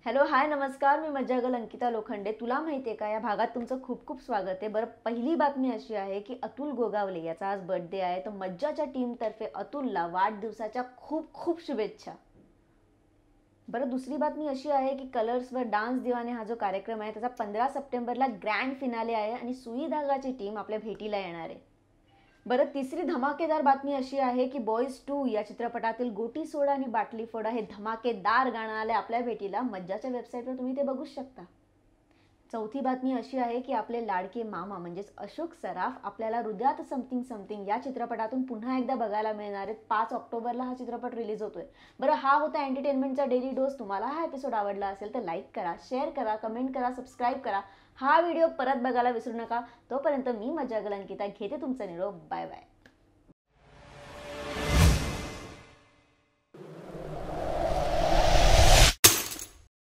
Hello, हाय, नमस्कार. मी मज्जागल अंकिता लोखंडे. तुला माहिती आहे का, या भागात तुमचं खूप खूप स्वागत आहे. बरं, पहिली बातमी अशी आहे की अतुल गोगावले याचा आज बर्थडे आहे. तर मज्जाच्या टीमतर्फे अतुलला वाढदिवसाच्या खूप खूप शुभेच्छा. बरं, दुसरी बातमी अशी आहे की कलर्सवर डान्स दिवाने हा जो कार्यक्रम आहे त्याचा 15 सप्टेंबरला ग्रँड फिनाले आहे आणि सुई धागाची टीम आपल्या भेटीला येणार आहे. बरं, तिसरी धमाकेदार बातमी अशी आहे की बॉईज 2 या चित्रपटातील गोटी सोडा आणि बाटली फोडा हे धमाकेदार गाणं आले आपल्या भेटीला. मज्जाच्या वेबसाईटवर तुम्ही ते बघू शकता. चौथी बातमी अशी आहे की आपले लाडके मामा म्हणजेच अशोक सराफ आपल्याला हृदयात समथिंग समथिंग या चित्रपटातून पुन्हा एकदा बघायला मिळणार आहेत. 5 ऑक्टोबरला हा चित्रपट रिलीज होतोय. बरं, हा होता एंटरटेनमेंटचा डेली डोस. तुम्हाला हा एपिसोड आवडला असेल तर लाईक करा, शेअर करा, कमेंट करा, सबस्क्राईब करा. हा व्हिडिओ परत बघायला विसरू नका. तोपर्यंत मी मज्जागल अंकिता घेते तुमचा निरोप. Bye bye.